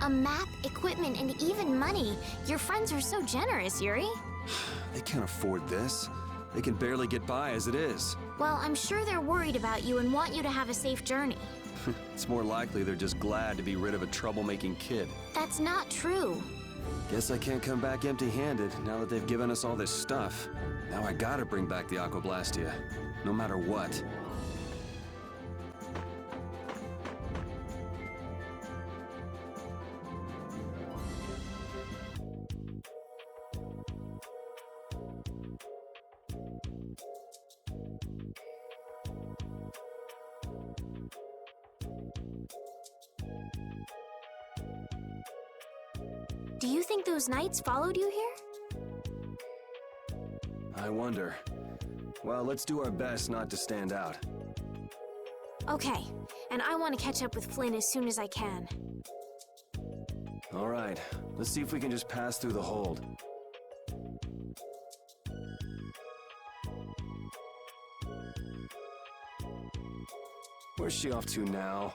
A map, equipment, and even money. Your friends are so generous, Yuri. They can't afford this. They can barely get by as it is. Well, I'm sure they're worried about you and want you to have a safe journey. It's more likely they're just glad to be rid of a troublemaking kid. That's not true. Guess I can't come back empty-handed now that they've given us all this stuff. Now I gotta bring back the Aquablastia, no matter what. Do you think those knights followed you here? I wonder. Well, let's do our best not to stand out. Okay, and I want to catch up with Flynn as soon as I can. All right, let's see if we can just pass through the hold. Where's she off to now?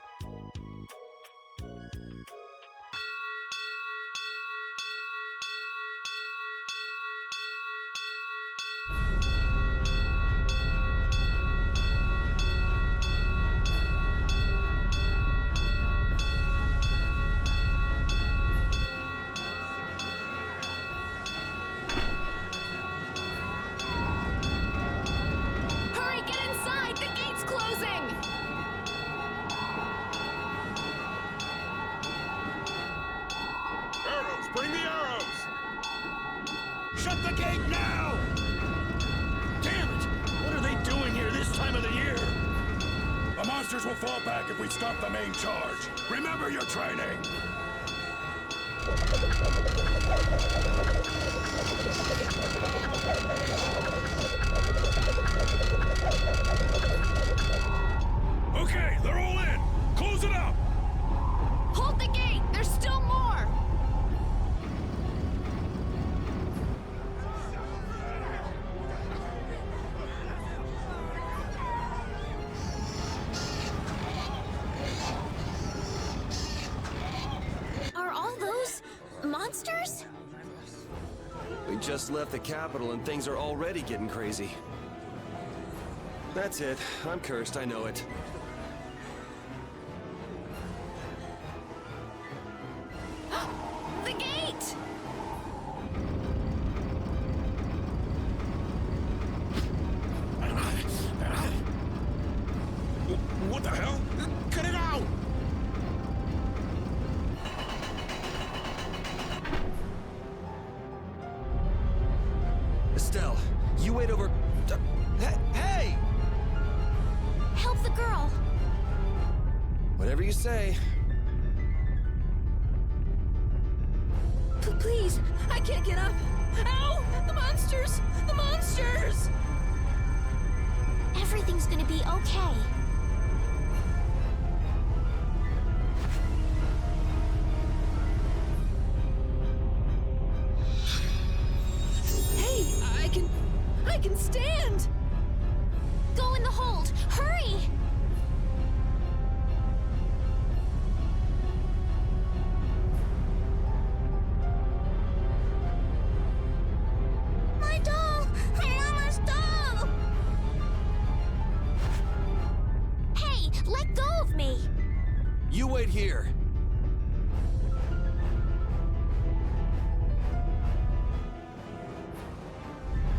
Bring the arrows! Shut the gate now! Damn it! What are they doing here this time of the year? The monsters will fall back if we stop the main charge. Remember your training! Okay, they're all in! Close it up! Hold the gate! There's still more! Are all those monsters? We just left the capital and things are already getting crazy. That's it. I'm cursed, I know it. The gate! What the hell? Cut it out! Estelle, you wait over... Hey! Help the girl! Whatever you say. Please, I can't get up. Ow! The monsters! The monsters! Everything's gonna be okay. Hey, I can stand! Go in the hold! Hurry! My doll! Mama's doll! Hey, let go of me! You wait here.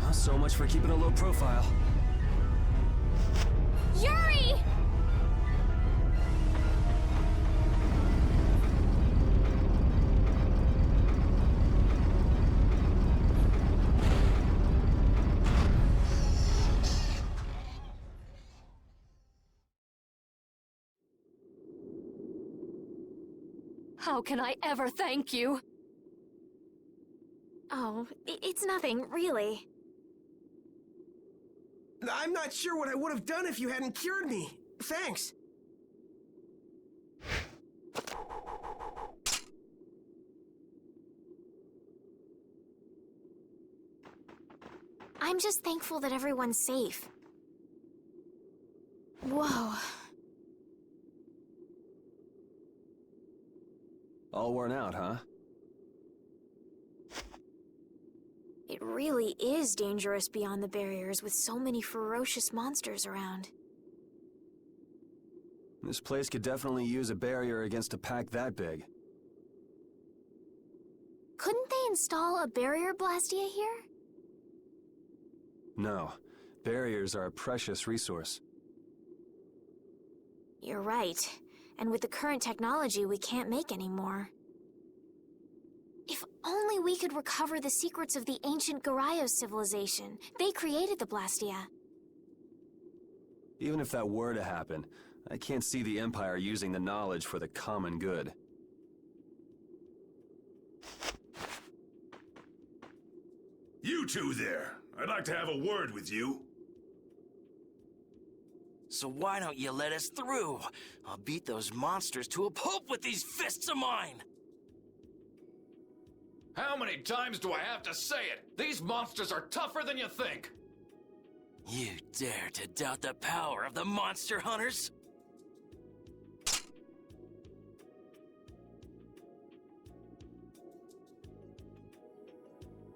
Well, so much for keeping a low profile. Yuri! How can I ever thank you? Oh, it's nothing, really. I'm not sure what I would have done if you hadn't cured me. Thanks. I'm just thankful that everyone's safe. Whoa. All worn out, huh? It really is dangerous beyond the barriers with so many ferocious monsters around. This place could definitely use a barrier against a pack that big. Couldn't they install a barrier Blastia here? No. Barriers are a precious resource. You're right. And with the current technology, we can't make any more. If only we could recover the secrets of the ancient Garayos civilization. They created the Blastia. Even if that were to happen, I can't see the Empire using the knowledge for the common good. You two there. I'd like to have a word with you. So why don't you let us through? I'll beat those monsters to a pulp with these fists of mine! How many times do I have to say it? These monsters are tougher than you think! You dare to doubt the power of the monster hunters?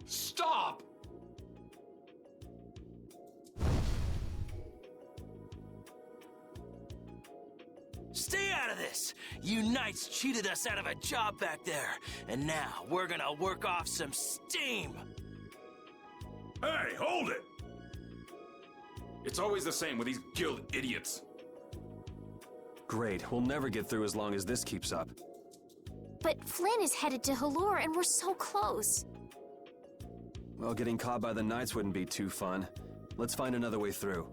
Stop! Stay out of this! You knights cheated us out of a job back there, and now we're gonna work off some steam! Hey, hold it! It's always the same with these guild idiots. Great, we'll never get through as long as this keeps up. But Flynn is headed to Halure and we're so close. Well, getting caught by the Knights wouldn't be too fun. Let's find another way through.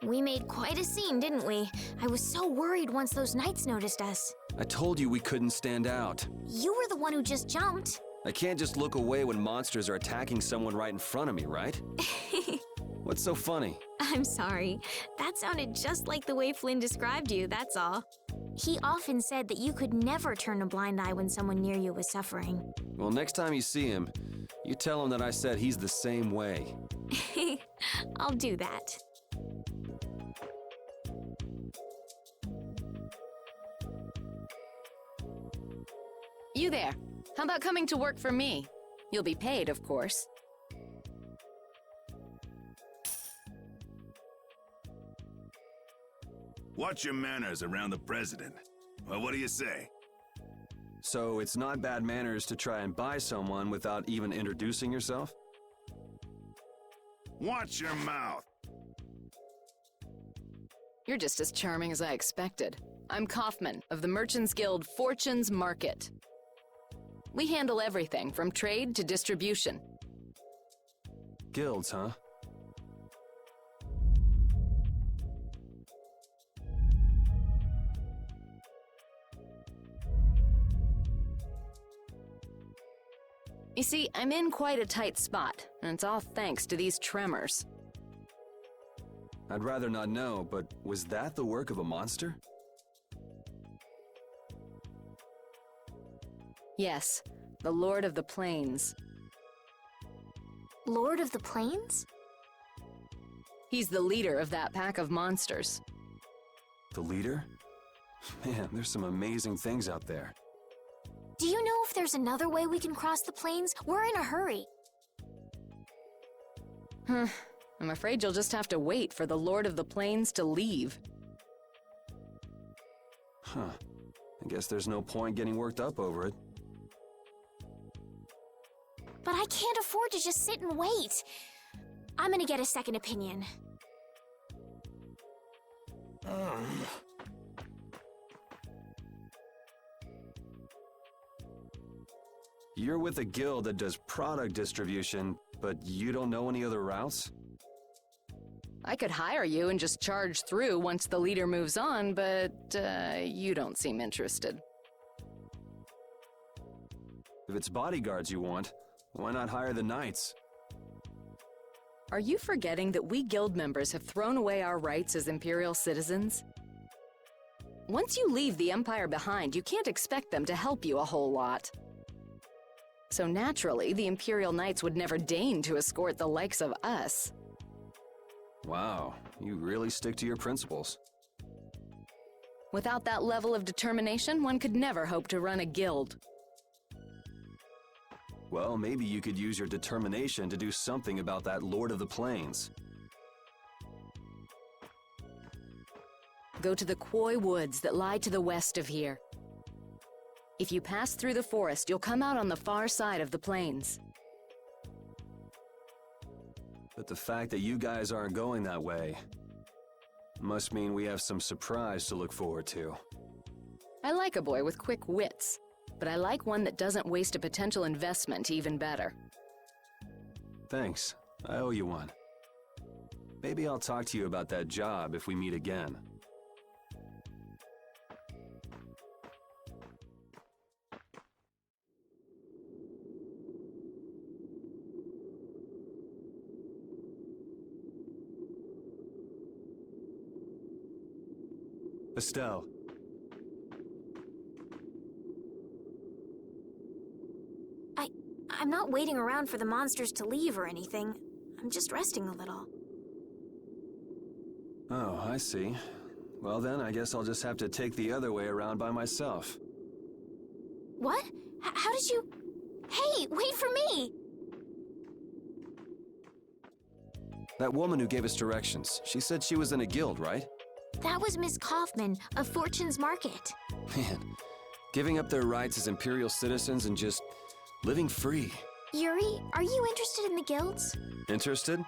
We made quite a scene, didn't we? I was so worried once those Knights noticed us. I told you we couldn't stand out. You were the one who just jumped. I can't just look away when monsters are attacking someone right in front of me, right? What's so funny? I'm sorry. That sounded just like the way Flynn described you, that's all. He often said that you could never turn a blind eye when someone near you was suffering. Well, next time you see him, you tell him that I said he's the same way. I'll do that. You there. How about coming to work for me? You'll be paid, of course. Watch your manners around the president. Well, what do you say? So it's not bad manners to try and buy someone without even introducing yourself? Watch your mouth. You're just as charming as I expected. I'm Kaufman of the Merchants Guild Fortune's Market. We handle everything from trade to distribution. Guilds, huh? You see, I'm in quite a tight spot, and it's all thanks to these tremors. I'd rather not know, but was that the work of a monster? Yes, the Lord of the Plains. Lord of the Plains? He's the leader of that pack of monsters. The leader? Man, there's some amazing things out there. Do you know if there's another way we can cross the plains? We're in a hurry. I'm afraid you'll just have to wait for the Lord of the Plains to leave. Huh. I guess there's no point getting worked up over it. But I can't afford to just sit and wait. I'm gonna get a second opinion. You're with a guild that does product distribution, but you don't know any other routes? I could hire you and just charge through once the leader moves on, but you don't seem interested. If it's bodyguards you want, why not hire the knights? Are you forgetting that we guild members have thrown away our rights as Imperial citizens? Once you leave the Empire behind, you can't expect them to help you a whole lot. So naturally, the Imperial Knights would never deign to escort the likes of us. Wow, you really stick to your principles. Without that level of determination, one could never hope to run a guild. Well, maybe you could use your determination to do something about that Lord of the Plains. Go to the Koi Woods that lie to the west of here. If you pass through the forest, you'll come out on the far side of the plains. But the fact that you guys aren't going that way must mean we have some surprise to look forward to. I like a boy with quick wits, but I like one that doesn't waste a potential investment even better. Thanks. I owe you one. Maybe I'll talk to you about that job if we meet again. Estelle. I'm not waiting around for the monsters to leave or anything. I'm just resting a little. Oh, I see. Well then, I guess I'll just have to take the other way around by myself. What? How did you... Hey, wait for me! That woman who gave us directions, she said she was in a guild, right? That was Miss Kaufman of Fortune's Market. Man, giving up their rights as Imperial citizens and just living free. Yuri, are you interested in the guilds? Interested?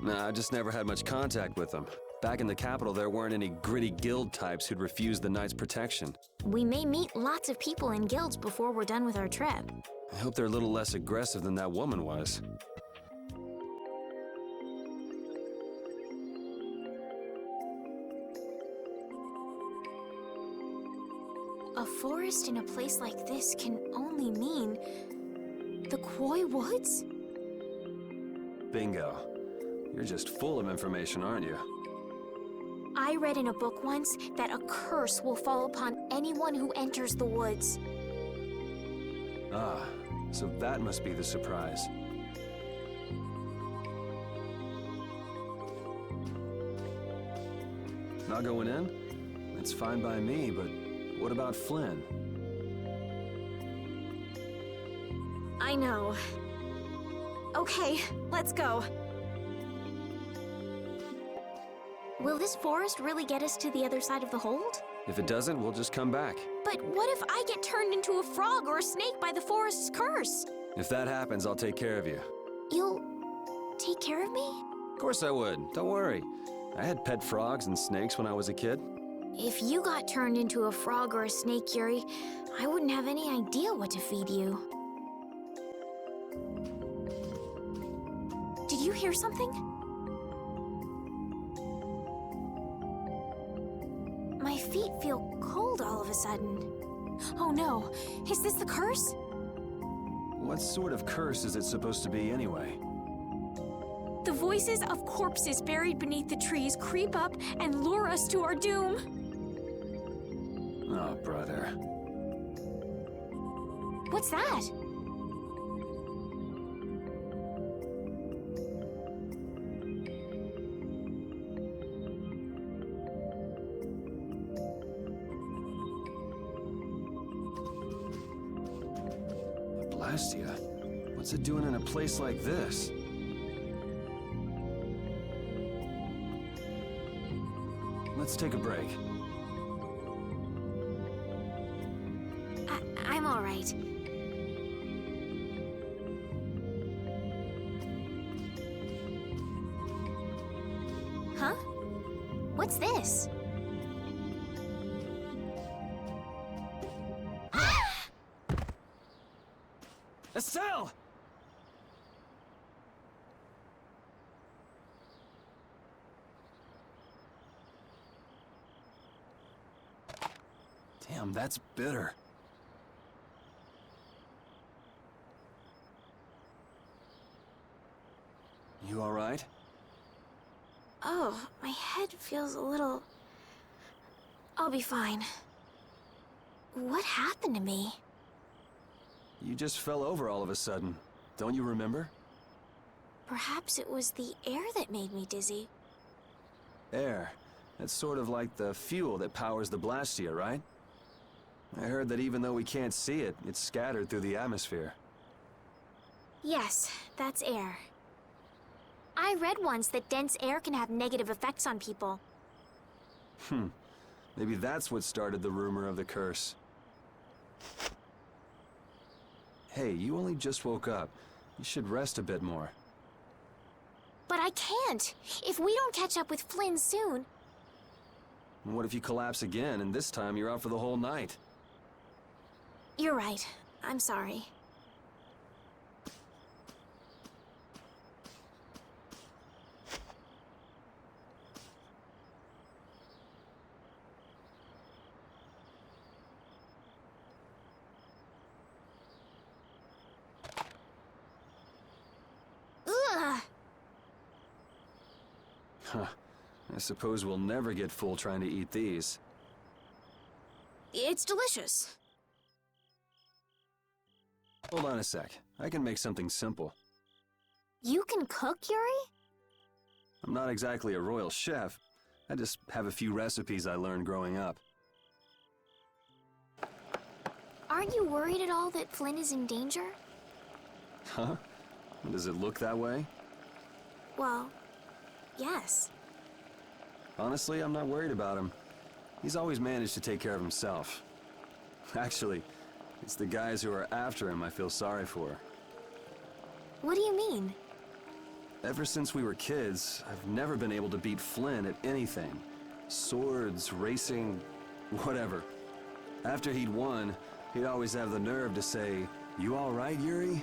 Nah, I just never had much contact with them. Back in the capital, there weren't any gritty guild types who'd refuse the Knight's protection. We may meet lots of people in guilds before we're done with our trip. I hope they're a little less aggressive than that woman was. A forest in a place like this can only mean... the Koi Woods? Bingo. You're just full of information, aren't you? I read in a book once that a curse will fall upon anyone who enters the woods. Ah, so that must be the surprise. Not going in? It's fine by me, but what about Flynn? I know. Okay, let's go. Will this forest really get us to the other side of the hold? If it doesn't, we'll just come back. But what if I get turned into a frog or a snake by the forest's curse? If that happens, I'll take care of you. You'll take care of me? Of course I would. Don't worry. I had pet frogs and snakes when I was a kid. If you got turned into a frog or a snake, Yuri, I wouldn't have any idea what to feed you. Did you hear something? My feet feel cold all of a sudden. Oh no, is this the curse? What sort of curse is it supposed to be anyway? The voices of corpses buried beneath the trees creep up and lure us to our doom. Oh, brother. What's that? Blastia? What's it doing in a place like this? Let's take a break. I'm all right. Huh? What's this? Estelle! Damn, that's bitter. You all right? Oh, my head feels a little... I'll be fine. What happened to me? You just fell over all of a sudden. Don't you remember? Perhaps it was the air that made me dizzy. Air. That's sort of like the fuel that powers the Blastia, right? I heard that even though we can't see it, it's scattered through the atmosphere. Yes, that's air. I read once that dense air can have negative effects on people. Maybe that's what started the rumor of the curse. Hey, you only just woke up. You should rest a bit more. But I can't! If we don't catch up with Flynn soon... And what if you collapse again, and this time you're out for the whole night? You're right. I'm sorry. Ugh! Huh. I suppose we'll never get full trying to eat these. It's delicious. Hold on a sec. I can make something simple. You can cook, Yuri? I'm not exactly a royal chef. I just have a few recipes I learned growing up. Aren't you worried at all that Flynn is in danger? Huh? Does it look that way? Well, yes. Honestly, I'm not worried about him. He's always managed to take care of himself. Actually, it's the guys who are after him I feel sorry for. What do you mean? Ever since we were kids, I've never been able to beat Flynn at anything. Swords, racing, whatever. After he'd won, he'd always have the nerve to say, "You all right, Yuri?"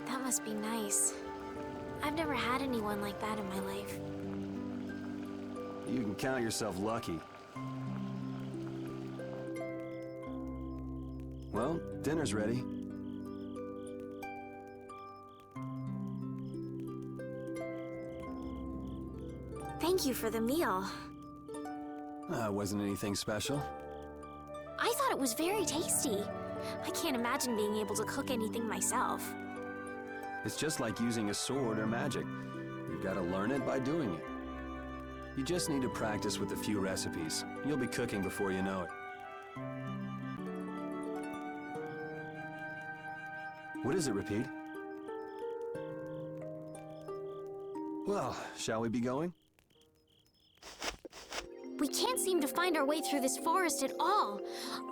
That must be nice. I've never had anyone like that in my life. You can count yourself lucky. Well, dinner's ready. Thank you for the meal. Wasn't anything special. I thought it was very tasty. I can't imagine being able to cook anything myself. It's just like using a sword or magic. You've got to learn it by doing it. You just need to practice with a few recipes. You'll be cooking before you know it. What is it, Repeat? Well, shall we be going? We can't seem to find our way through this forest at all.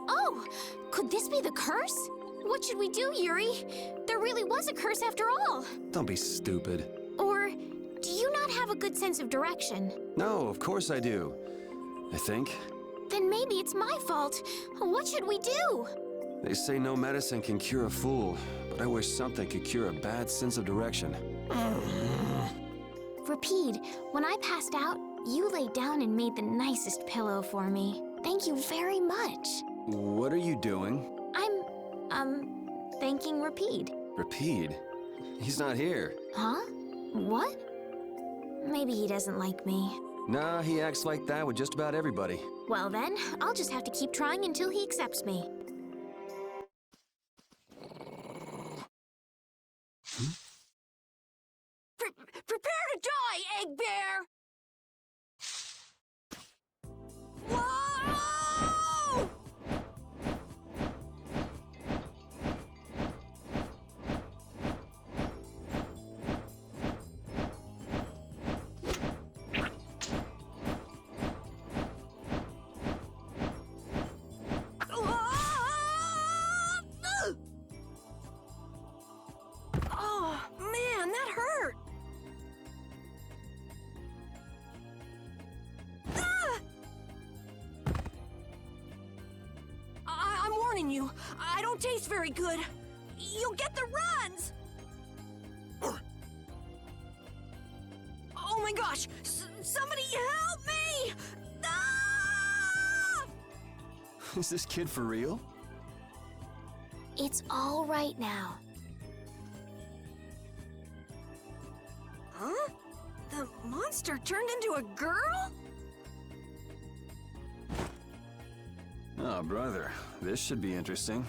Oh, could this be the curse? What should we do, Yuri? There really was a curse after all. Don't be stupid. Or do you not have a good sense of direction? No, of course I do. I think. Then maybe it's my fault. What should we do? They say no medicine can cure a fool, but I wish something could cure a bad sense of direction. Rapide, when I passed out, you laid down and made the nicest pillow for me. Thank you very much. What are you doing? Thanking Rapide. Repeat? He's not here. Huh? What? Maybe he doesn't like me. Nah, he acts like that with just about everybody. Well then, I'll just have to keep trying until he accepts me. Prepare to die, Egg Bear! Whoa! Oh, man, that hurt! I'm warning you, I don't taste very good. You'll get the runs! Oh my gosh! Somebody help me! Ah! Is this kid for real? It's all right now. Huh? The monster turned into a girl? Oh, brother. This should be interesting.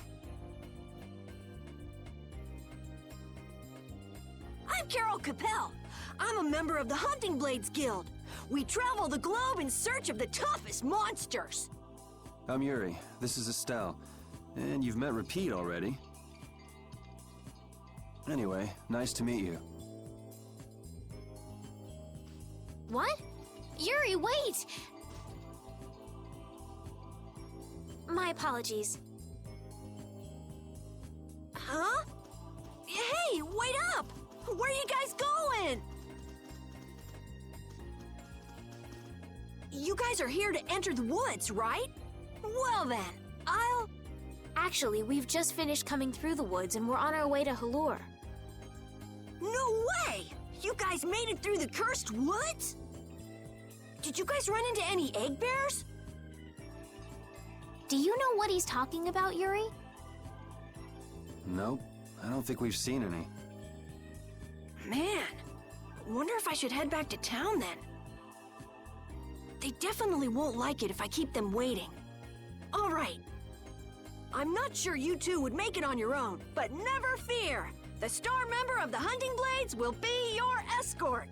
I'm Carol Capel. I'm a member of the Hunting Blades Guild. We travel the globe in search of the toughest monsters. I'm Yuri. This is Estelle. And you've met Repeat already. Anyway, nice to meet you. What? Yuri, wait! My apologies. Huh? Hey, wait up! Where are you guys going? You guys are here to enter the woods, right? Well then, Actually, we've just finished coming through the woods and we're on our way to Halure. No way! You guys made it through the cursed woods? Did you guys run into any egg bears? Do you know what he's talking about, Yuri? Nope, I don't think we've seen any. Man, wonder if I should head back to town then. They definitely won't like it if I keep them waiting. All right. I'm not sure you two would make it on your own, but never fear. The star member of the Hunting Blades will be your escort.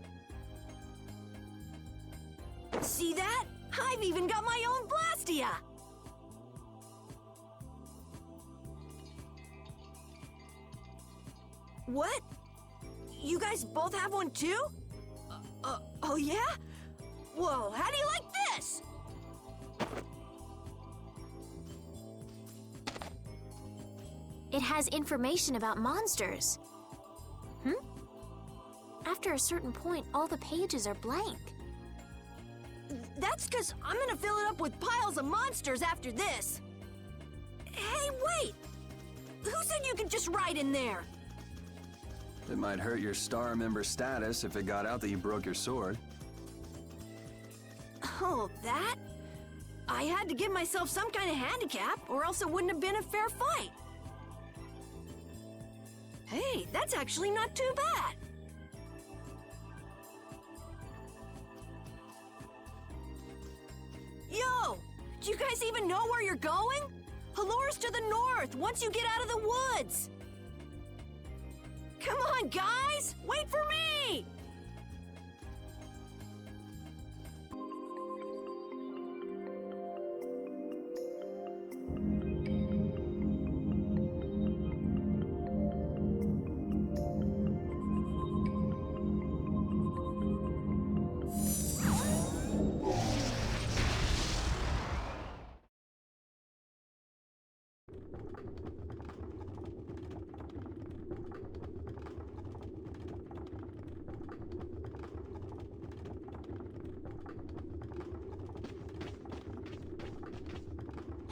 See that? I've even got my own Blastia. What? You guys both have one too? Oh yeah? Whoa, how do you like this? It has information about monsters. After a certain point, all the pages are blank. That's because I'm gonna fill it up with piles of monsters after this. Hey, wait! Who said you could just write in there? It might hurt your star member status if it got out that you broke your sword. Oh, that? I had to give myself some kind of handicap, or else it wouldn't have been a fair fight. Hey, that's actually not too bad. Yo! Do you guys even know where you're going? Halure's to the north, once you get out of the woods. Come on, guys! Wait for me!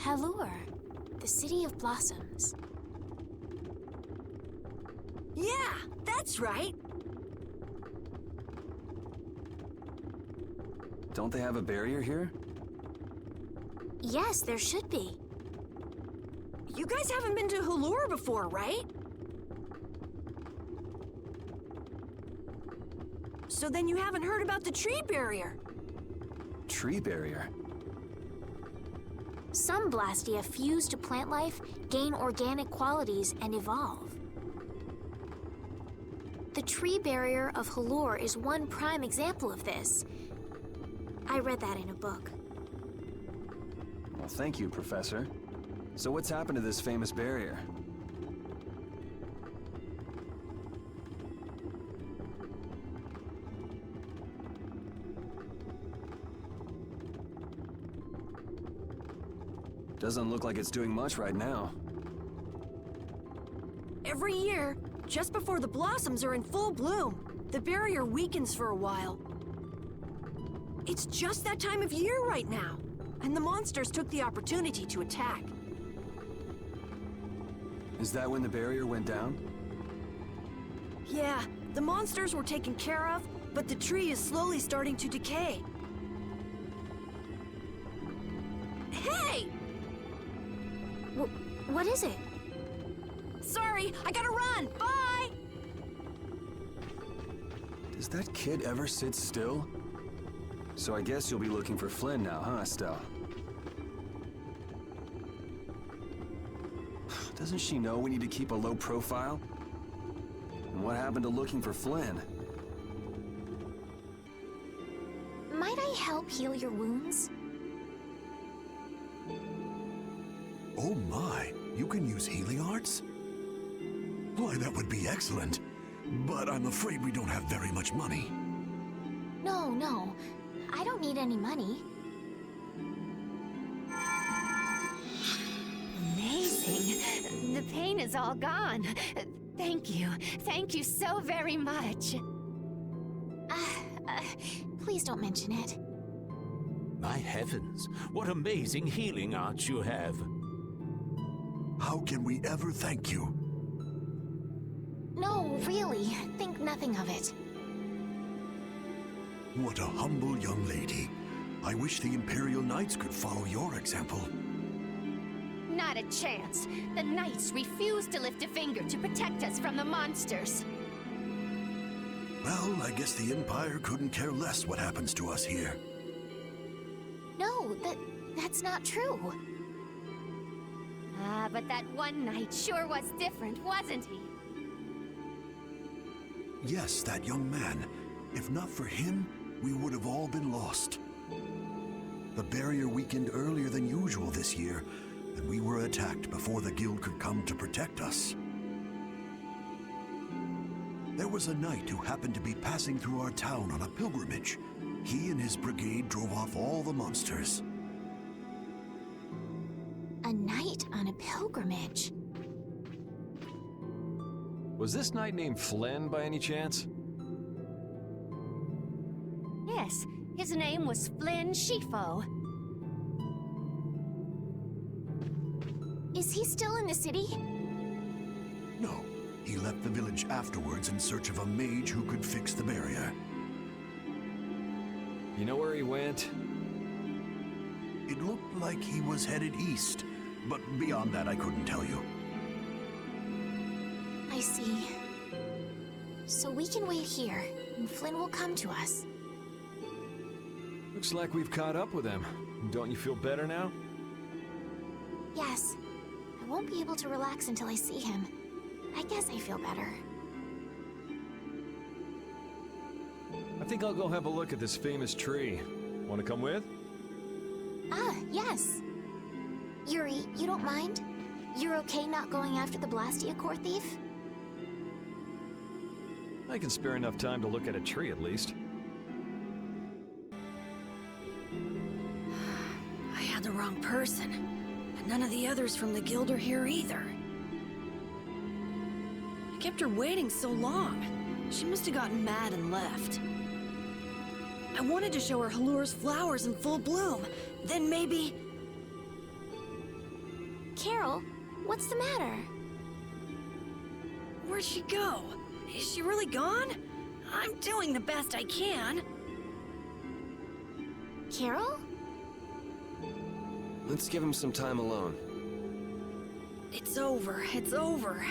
Halure, the city of blossoms. Yeah, that's right. Don't they have a barrier here? Yes, there should be. You guys haven't been to Halure before, right? So then you haven't heard about the tree barrier. Tree barrier? Some Blastia fuse to plant life, gain organic qualities, and evolve. The tree barrier of Halure is one prime example of this. I read that in a book. Well, thank you, Professor. So what's happened to this famous barrier? Doesn't look like it's doing much right now. Every year, just before the blossoms are in full bloom, the barrier weakens for a while. It's just that time of year right now, and the monsters took the opportunity to attack. Is that when the barrier went down? Yeah, the monsters were taken care of, but the tree is slowly starting to decay. Hey! What is it? Sorry, I gotta run! Bye! Does that kid ever sit still? So I guess you'll be looking for Flynn now, huh, Estelle? Doesn't she know we need to keep a low profile? And what happened to looking for Flynn? Could I help heal your wounds? Oh my, you can use healing arts? Why, that would be excellent. But I'm afraid we don't have very much money. No. I don't need any money. Amazing. The pain is all gone. Thank you. Thank you so very much. Please don't mention it. My heavens, what amazing healing arts you have. How can we ever thank you? No, really. Think nothing of it. What a humble young lady. I wish the Imperial Knights could follow your example. Not a chance. The Knights refuse to lift a finger to protect us from the monsters. Well, I guess the Empire couldn't care less what happens to us here. No, that's not true. But that one Knight sure was different, wasn't he? Yes, that young man. If not for him, we would have all been lost. The barrier weakened earlier than usual this year, and we were attacked before the guild could come to protect us. There was a knight who happened to be passing through our town on a pilgrimage. He and his brigade drove off all the monsters. A knight on a pilgrimage. Was this knight named Flynn by any chance? Yes, his name was Flynn Shifo. Is he still in the city? No, he left the village afterwards in search of a mage who could fix the barrier. You know where he went? It looked like he was headed east, but beyond that I couldn't tell you. I see. So we can wait here, and Flynn will come to us. Looks like we've caught up with him. Don't you feel better now? Yes. I won't be able to relax until I see him. I guess I feel better. I think I'll go have a look at this famous tree. Want to come with? Yes. Yuri, you don't mind? You're okay not going after the Blastia core thief? I can spare enough time to look at a tree at least. I had the wrong person. And none of the others from the guild are here either. I kept her waiting so long. She must have gotten mad and left. I wanted to show her Halure's flowers in full bloom. Then maybe... Carol, what's the matter? Where'd she go? Is she really gone? I'm doing the best I can. Carol? Let's give him some time alone. It's over. It's over.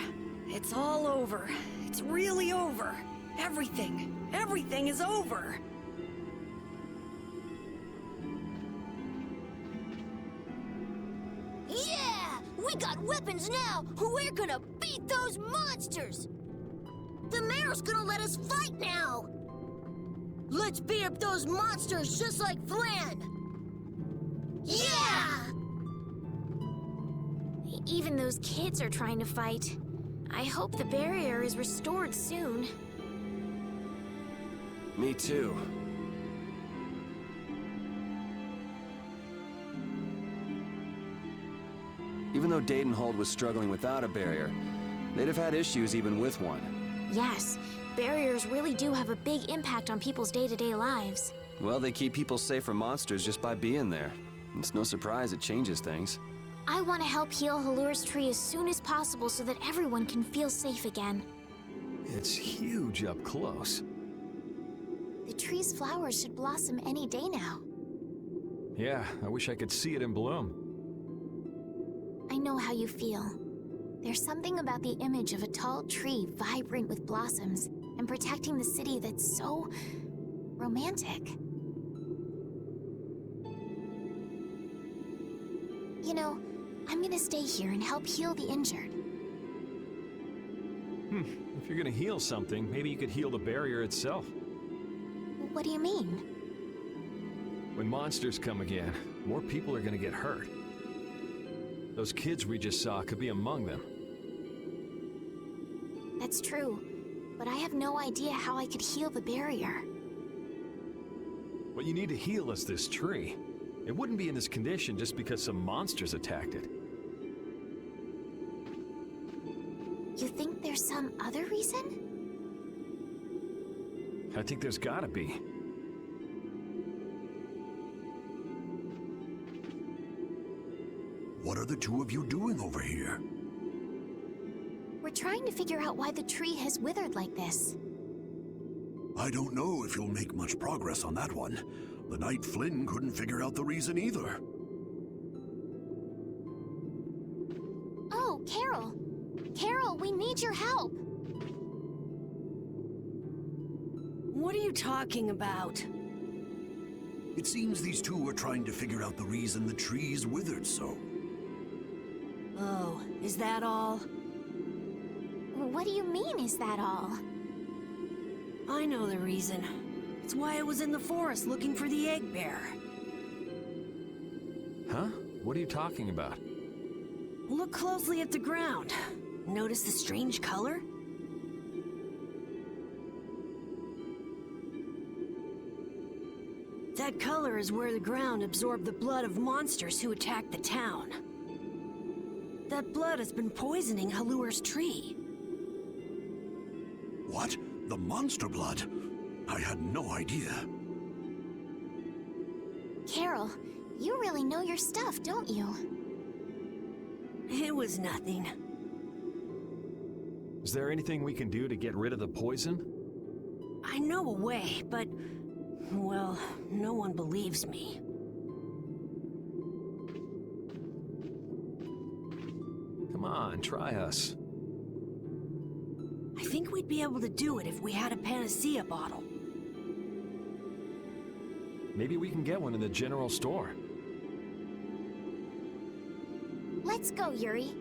It's all over. It's really over. Everything is over. Yeah! We got weapons now! We're gonna beat those monsters! The mayor's gonna let us fight now! Let's beat up those monsters just like Flynn! Yeah! Even those kids are trying to fight. I hope the barrier is restored soon. Me too. Even though Dadenhold was struggling without a barrier, they'd have had issues even with one. Yes, barriers really do have a big impact on people's day-to-day lives. Well, they keep people safe from monsters just by being there. It's no surprise it changes things. I want to help heal Halure's tree as soon as possible so that everyone can feel safe again. It's huge up close. The tree's flowers should blossom any day now. Yeah, I wish I could see it in bloom. I know how you feel. There's something about the image of a tall tree vibrant with blossoms and protecting the city that's so romantic. You know, I'm gonna stay here and help heal the injured. If you're gonna heal something, maybe you could heal the barrier itself. What do you mean? When monsters come again, more people are gonna get hurt. Those kids we just saw could be among them. That's true, but I have no idea how I could heal the barrier. What you need to heal is this tree. It wouldn't be in this condition just because some monsters attacked it. You think there's some other reason? I think there's gotta be. What are the two of you doing over here? We're trying to figure out why the tree has withered like this. I don't know if you'll make much progress on that one. The Knight Flynn couldn't figure out the reason either. Oh, Carol! Carol, we need your help! What are you talking about? It seems these two are trying to figure out the reason the tree's withered so. Oh, is that all? What do you mean, is that all? I know the reason. It's why I was in the forest looking for the egg bear. Huh? What are you talking about? Look closely at the ground. Notice the strange color? That color is where the ground absorbed the blood of monsters who attacked the town. That blood has been poisoning Halure's tree. What? The monster blood? I had no idea. Carol, you really know your stuff, don't you? It was nothing. Is there anything we can do to get rid of the poison? I know a way, but... well, no one believes me. Come on, try us. I think we'd be able to do it if we had a panacea bottle. Maybe we can get one in the general store. Let's go, Yuri.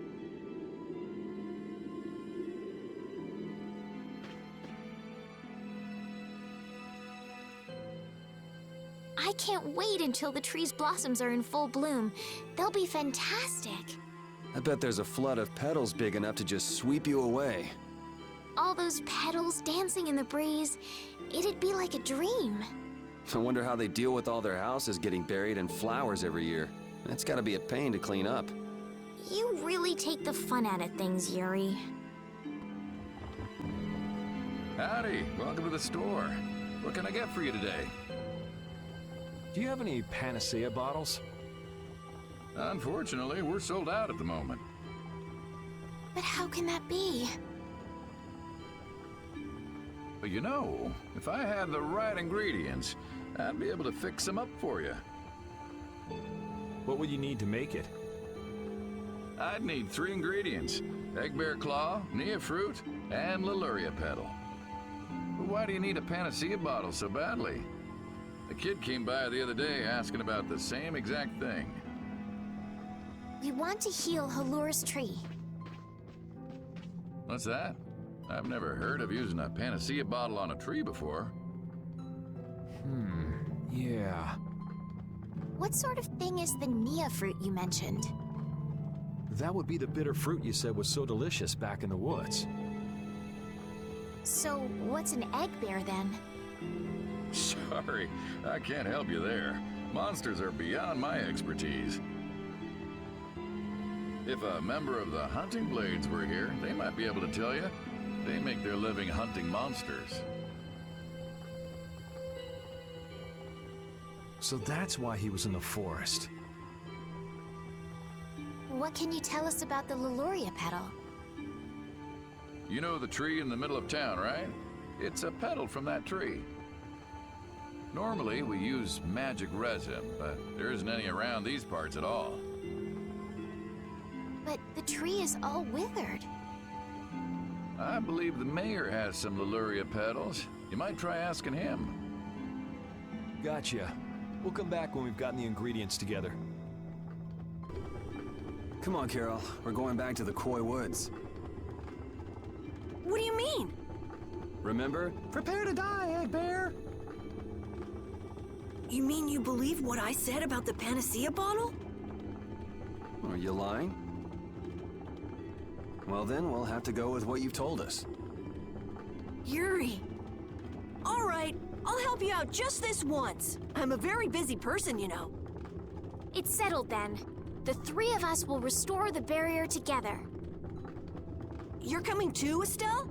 I can't wait until the tree's blossoms are in full bloom. They'll be fantastic. I bet there's a flood of petals big enough to just sweep you away. All those petals dancing in the breeze, it'd be like a dream. I wonder how they deal with all their houses getting buried in flowers every year. That's gotta be a pain to clean up. You really take the fun out of things, Yuri. Howdy, welcome to the store. What can I get for you today? Do you have any panacea bottles? Unfortunately, we're sold out at the moment. But how can that be? But you know, if I had the right ingredients, I'd be able to fix them up for you. What would you need to make it? I'd need 3 ingredients: egg bear claw, nia fruit, and Halure petal. But why do you need a panacea bottle so badly? A kid came by the other day asking about the same exact thing. We want to heal Halure's tree. What's that? I've never heard of using a panacea bottle on a tree before. Yeah. What sort of thing is the nia fruit you mentioned? That would be the bitter fruit you said was so delicious back in the woods. So, what's an egg bear then? Sorry, I can't help you there. Monsters are beyond my expertise. If a member of the Hunting Blades were here, they might be able to tell you. They make their living hunting monsters. So that's why he was in the forest. What can you tell us about the Halure petal? You know the tree in the middle of town, right? It's a petal from that tree. Normally, we use magic resin, but there isn't any around these parts at all. But the tree is all withered. I believe the mayor has some Halure petals. You might try asking him. Gotcha. We'll come back when we've gotten the ingredients together. Come on, Carol. We're going back to the Koi Woods. What do you mean? Remember? Prepare to die, Egg Bear! You mean you believe what I said about the panacea bottle? Are you lying? Well then, we'll have to go with what you've told us. Yuri. All right, I'll help you out just this once. I'm a very busy person, you know. It's settled then. The three of us will restore the barrier together. You're coming too, Estelle?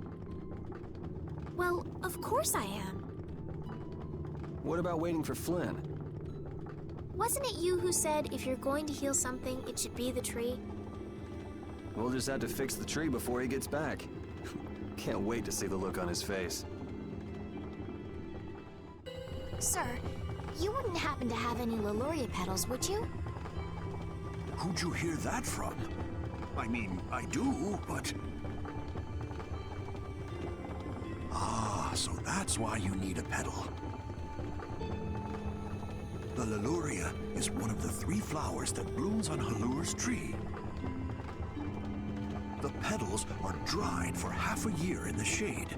Well, of course I am. What about waiting for Flynn? Wasn't it you who said if you're going to heal something, it should be the tree? We'll just have to fix the tree before he gets back. Can't wait to see the look on his face. Sir, you wouldn't happen to have any Halure petals, would you? Who'd you hear that from? I mean, I do, but... Ah, so that's why you need a petal. The Halure is one of the 3 flowers that blooms on Halure's tree. The petals are dried for half a year in the shade,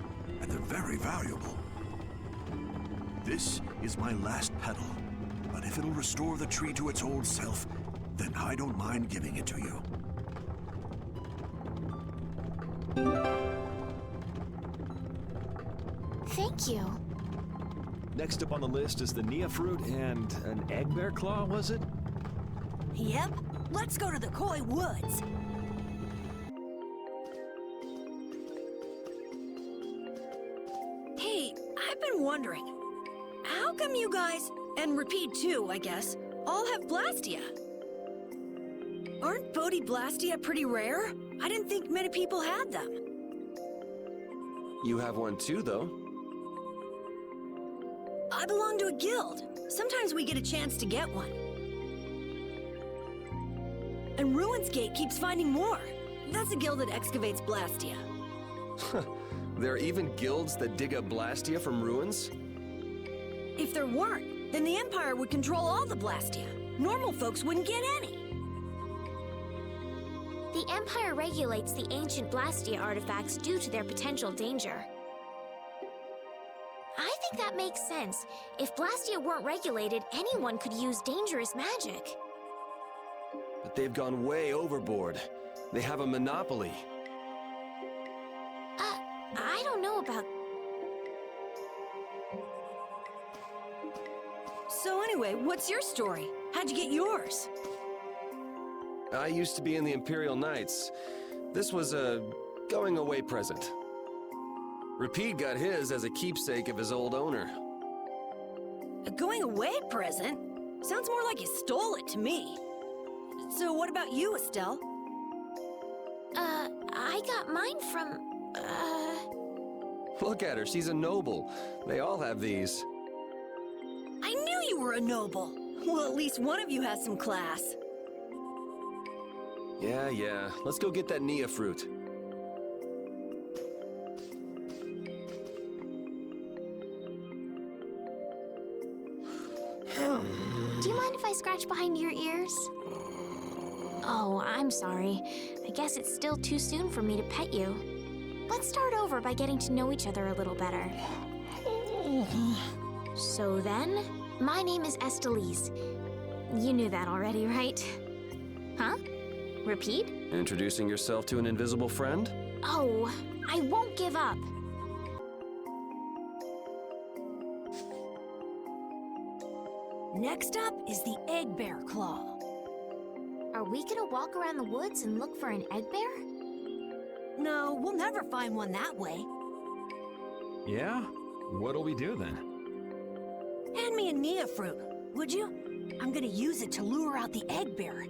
and they're very valuable. This is my last petal, but if it'll restore the tree to its old self, then I don't mind giving it to you. Thank you. Next up on the list is the Nia fruit and an egg bear claw, was it? Yep. Let's go to the Koi Woods. Hey, I've been wondering, how come you guys, and Repeat too, I guess, all have Blastia? Aren't Bodhi Blastia pretty rare? I didn't think many people had them. You have one too, though. I belong to a guild. Sometimes we get a chance to get one. And Ruins Gate keeps finding more. That's a guild that excavates Blastia. There are even guilds that dig up Blastia from ruins? If there weren't, then the Empire would control all the Blastia. Normal folks wouldn't get any. The Empire regulates the ancient Blastia artifacts due to their potential danger. I think that makes sense. If Blastia weren't regulated, anyone could use dangerous magic. But they've gone way overboard. They have a monopoly. I don't know about... So anyway, what's your story? How'd you get yours? I used to be in the Imperial Knights. This was a going-away present. Repeat got his as a keepsake of his old owner. A going-away present? Sounds more like you stole it to me. So what about you, Estelle? I got mine from, Look at her, she's a noble. They all have these. I knew you were a noble. Well, at least one of you has some class. Yeah. Let's go get that Nia fruit. Do you mind if I scratch behind your ears? Oh, I'm sorry. I guess it's still too soon for me to pet you. Let's start over by getting to know each other a little better. So then, my name is Estelise. You knew that already, right? Huh? Repeat? Introducing yourself to an invisible friend? Oh, I won't give up. Next up is the egg bear claw. Are we gonna walk around the woods and look for an egg bear? No, we'll never find one that way. Yeah? What'll we do then? Hand me a Nia fruit, would you? I'm gonna use it to lure out the egg bear.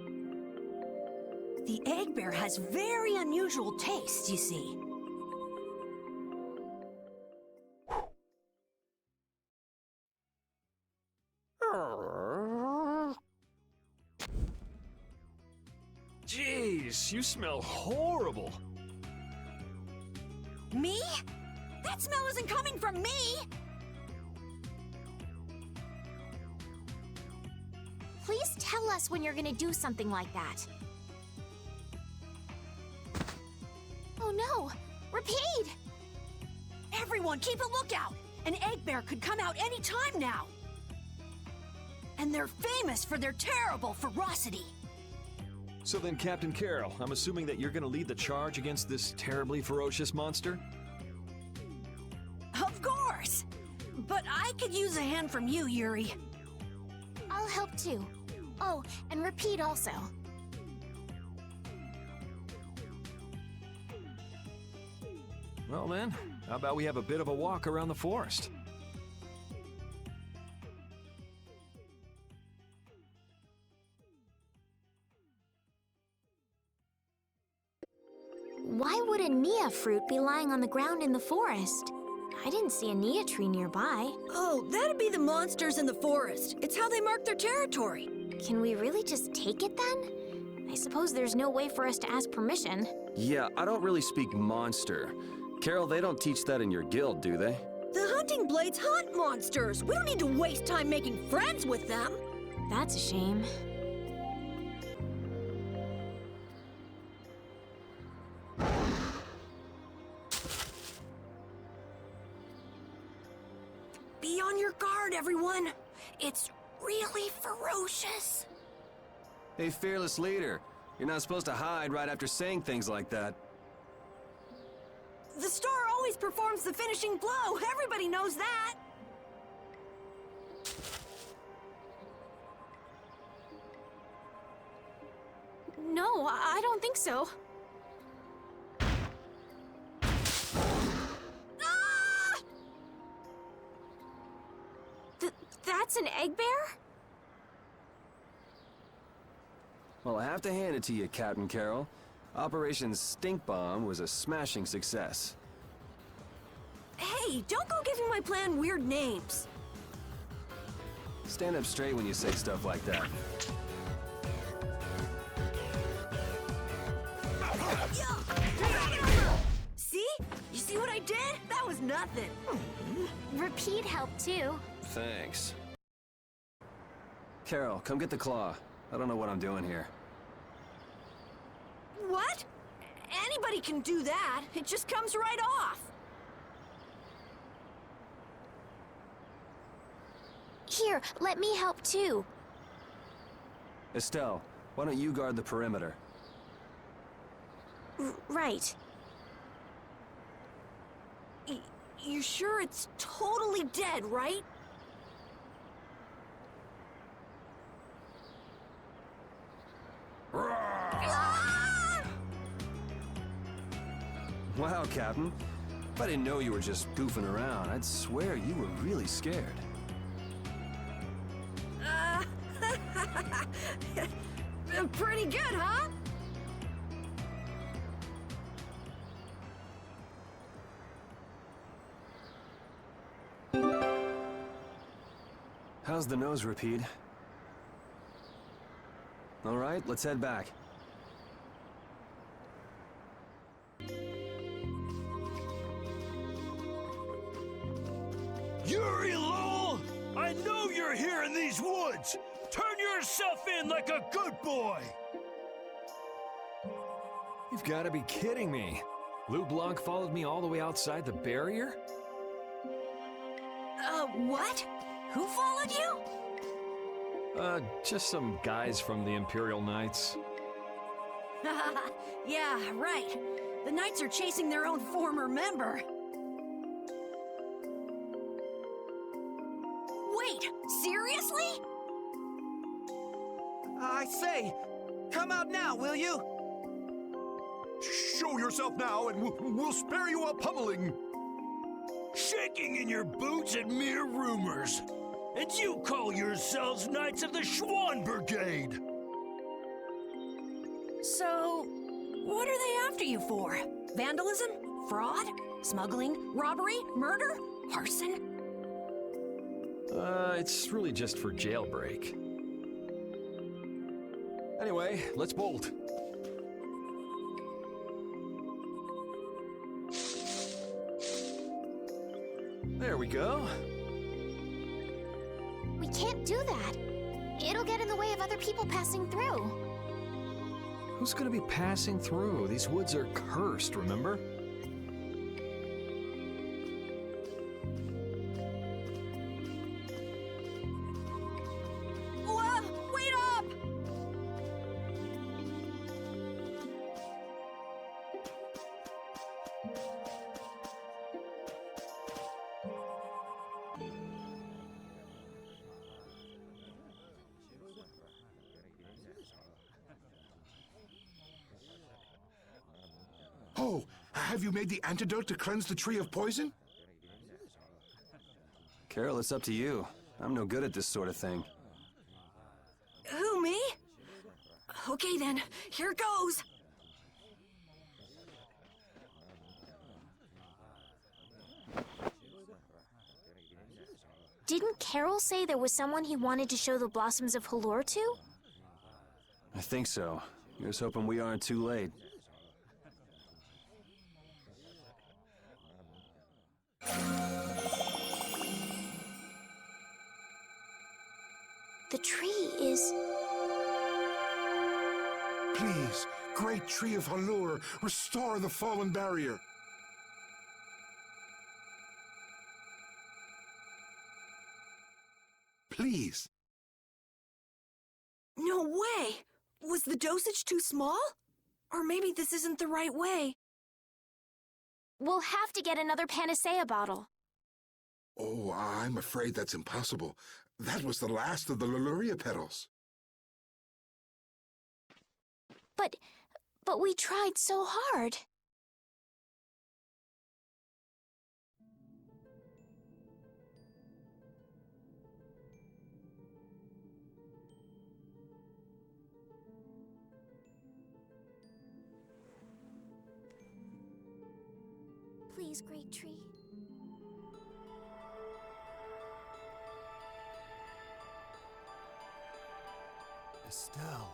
The egg bear has very unusual tastes, you see. Jeez, you smell horrible. Me? That smell isn't coming from me! Please tell us when you're gonna do something like that. Oh no! Repeat! Everyone, keep a lookout! An egg bear could come out any time now! And they're famous for their terrible ferocity. So then, Captain Carroll, I'm assuming that you're gonna lead the charge against this terribly ferocious monster? Of course! But I could use a hand from you, Yuri. I'll help too. Oh, and repeat also. Well then, how about we have a bit of a walk around the forest? Why would a Nia fruit be lying on the ground in the forest? I didn't see a Nia tree nearby. Oh, that'd be the monsters in the forest. It's how they mark their territory. Can we really just take it then? I suppose there's no way for us to ask permission. Yeah, I don't really speak monster. Carol, they don't teach that in your guild, do they? The hunting blades hunt monsters. We don't need to waste time making friends with them. That's a shame. Be on your guard, everyone. It's really ferocious. Hey, fearless leader. You're not supposed to hide right after saying things like that. The star always performs the finishing blow. Everybody knows that. No, I don't think so. Ah! That's an egg bear? Well, I have to hand it to you, Captain Carroll. Operation Stink Bomb was a smashing success. Hey, don't go giving my plan weird names. Stand up straight when you say stuff like that. See? You see what I did? That was nothing. Repeat helped too. Thanks. Carol, come get the claw. I don't know what I'm doing here. What? Anybody can do that. It just comes right off. Here, let me help too. Estelle, why don't you guard the perimeter? Right. You sure it's totally dead, right? Wow, Captain. If I didn't know you were just goofing around, I'd swear you were really scared. Pretty good, huh? How's the nose, Repeat? All right, let's head back. Yuri Lowell! I know you're here in these woods! Turn yourself in like a good boy! You've got to be kidding me. Lou Blanc followed me all the way outside the barrier? What? Who followed you? Just some guys from the Imperial Knights. Yeah, right. The Knights are chasing their own former member. Wait, seriously? I say, come out now, will you? Show yourself now and we'll spare you a pummeling. Shaking in your boots at mere rumors. And you call yourselves Knights of the Schwann Brigade! So, what are they after you for? Vandalism? Fraud? Smuggling? Robbery? Murder? Arson? It's really just for jailbreak. Anyway, let's bolt. There we go. We can't do that. It'll get in the way of other people passing through. Who's gonna be passing through? These woods are cursed, remember? Have you made the antidote to cleanse the tree of poison? Carol, it's up to you. I'm no good at this sort of thing. Who, me? Okay then, here goes. Didn't Carol say there was someone he wanted to show the blossoms of Halure to? I think so. Here's hoping we aren't too late. The tree is... Please, great tree of Halure, restore the fallen barrier. Please. No way! Was the dosage too small? Or maybe this isn't the right way. We'll have to get another panacea bottle. Oh, I'm afraid that's impossible. That was the last of the Halure petals. But we tried so hard. Please, great tree. Estelle.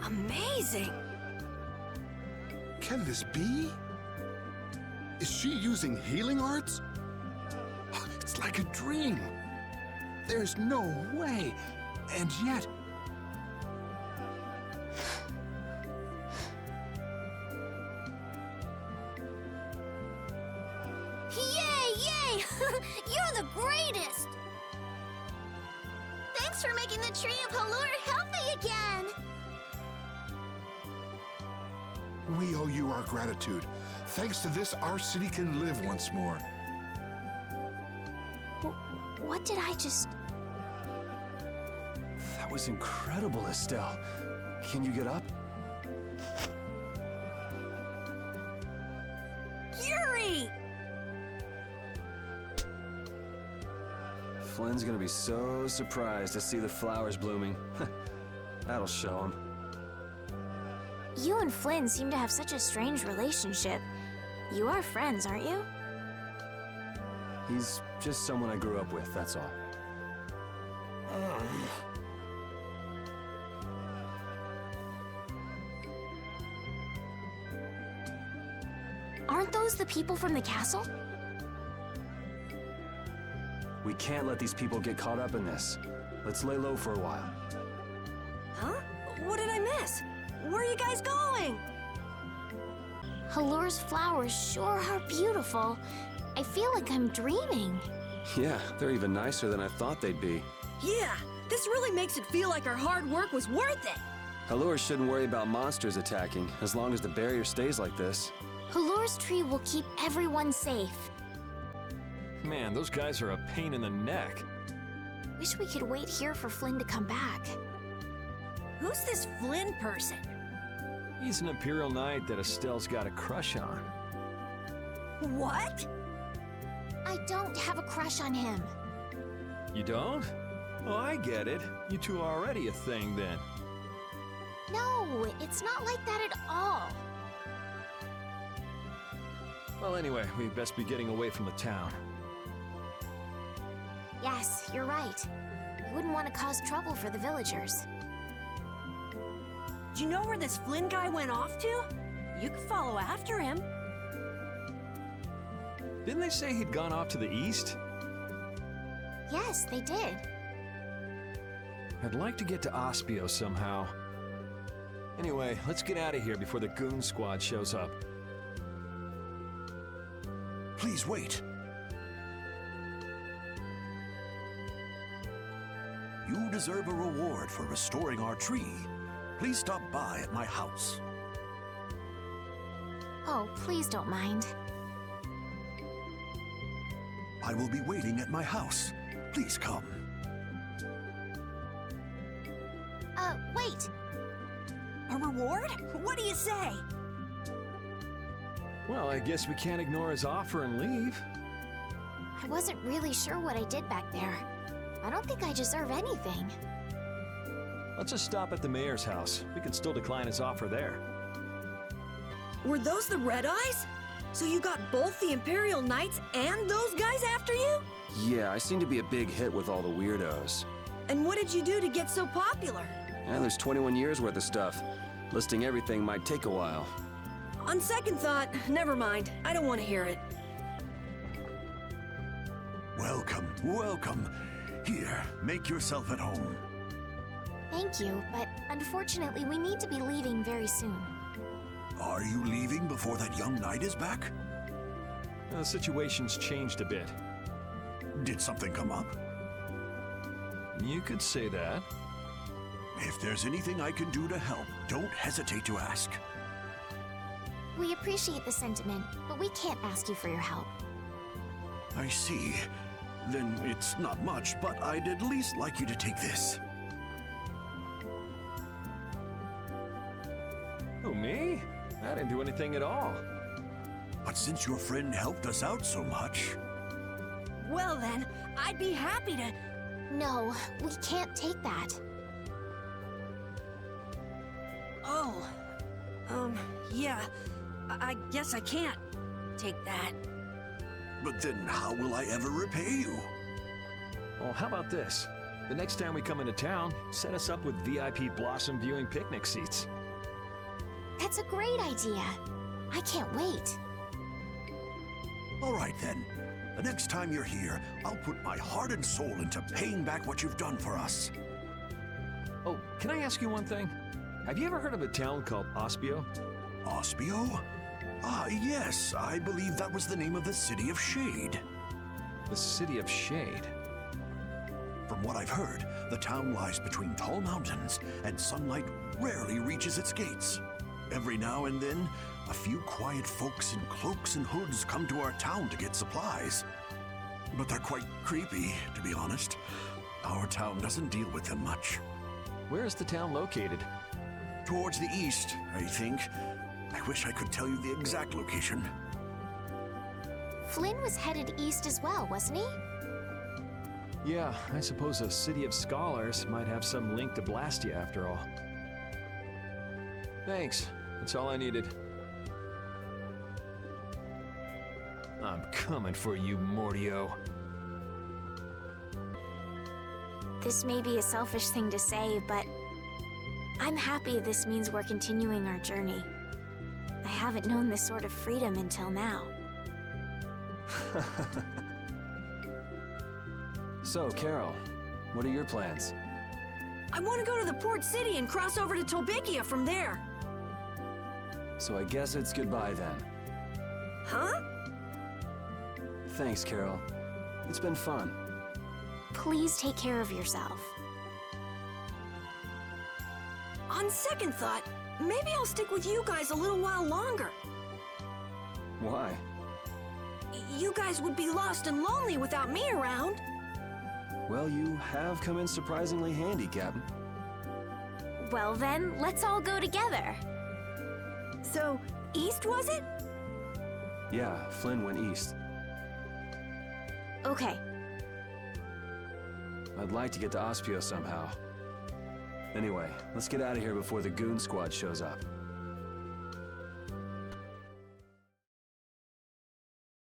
Amazing! Can this be? Is she using healing arts? It's like a dream. There's no way. And yet... Yay, yay! You're the greatest! Thanks for making the tree of Halure healthy again! We owe you our gratitude. Thanks to this, our city can live once more. What did I just... That was incredible, Estelle. Can you get up? Yuri! Flynn's gonna be so surprised to see the flowers blooming. That'll show him. You and Flynn seem to have such a strange relationship. You are friends, aren't you? He's just someone I grew up with, that's all. Aren't those the people from the castle? We can't let these people get caught up in this. Let's lay low for a while. Huh? What did I miss? Where are you guys going? Halure's flowers sure are beautiful. I feel like I'm dreaming. Yeah, they're even nicer than I thought they'd be. Yeah, this really makes it feel like our hard work was worth it. Halure shouldn't worry about monsters attacking, as long as the barrier stays like this. Halure's tree will keep everyone safe. Man, those guys are a pain in the neck. Wish we could wait here for Flynn to come back. Who's this Flynn person? He's an Imperial Knight that Estelle's got a crush on. What? I don't have a crush on him. You don't? Oh, I get it. You two are already a thing then. No, it's not like that at all. Well, anyway, we'd best be getting away from the town. Yes, you're right. We wouldn't want to cause trouble for the villagers. Do you know where this Flynn guy went off to? You could follow after him. Didn't they say he'd gone off to the east? Yes, they did. I'd like to get to Ospio somehow. Anyway, let's get out of here before the goon squad shows up. Please wait. You deserve a reward for restoring our tree. Please stop by at my house. Oh, please don't mind. I will be waiting at my house. Please come. Wait! A reward? What do you say? Well, I guess we can't ignore his offer and leave. I wasn't really sure what I did back there. I don't think I deserve anything. Let's just stop at the mayor's house. We can still decline his offer there. Were those the Red Eyes? So you got both the Imperial Knights and those guys after you? Yeah, I seem to be a big hit with all the weirdos. And what did you do to get so popular? And there's 21 years worth of stuff. Listing everything might take a while. On second thought, never mind. I don't want to hear it. Welcome, welcome. Here, make yourself at home. Thank you, but unfortunately we need to be leaving very soon. Are you leaving before that young knight is back? The situation's changed a bit. Did something come up? You could say that. If there's anything I can do to help, don't hesitate to ask. We appreciate the sentiment, but we can't ask you for your help. I see. Then it's not much, but I'd at least like you to take this. Who, me? I didn't do anything at all. But since your friend helped us out so much... Well then, I'd be happy to... No, we can't take that. Oh. Yeah. I guess I can't take that. But then how will I ever repay you? Well, how about this? The next time we come into town, set us up with VIP blossom viewing picnic seats. That's a great idea. I can't wait. All right then. The next time you're here, I'll put my heart and soul into paying back what you've done for us. Oh, can I ask you one thing? Have you ever heard of a town called Ospio? Ospio? Ah, yes. I believe that was the name of the City of Shade. The City of Shade? From what I've heard, the town lies between tall mountains, and sunlight rarely reaches its gates. Every now and then, a few quiet folks in cloaks and hoods come to our town to get supplies. But they're quite creepy, to be honest. Our town doesn't deal with them much. Where is the town located? Towards the east, I think. I wish I could tell you the exact location. Flynn was headed east as well, wasn't he? Yeah, I suppose a City of Scholars might have some link to Blastia after all. Thanks. That's all I needed. I'm coming for you, Mordio. This may be a selfish thing to say, but I'm happy this means we're continuing our journey. I haven't known this sort of freedom until now. So, Carol, what are your plans? I want to go to the port city and cross over to Tolbikia from there. So I guess it's goodbye then. Huh? Thanks, Carol. It's been fun. Please take care of yourself. On second thought, maybe I'll stick with you guys a little while longer. Why? You guys would be lost and lonely without me around. Well, you have come in surprisingly handy, Captain. Well then, let's all go together. So, east was it? Yeah, Flynn went east. Okay. I'd like to get to Ospio somehow. Anyway, let's get out of here before the goon squad shows up.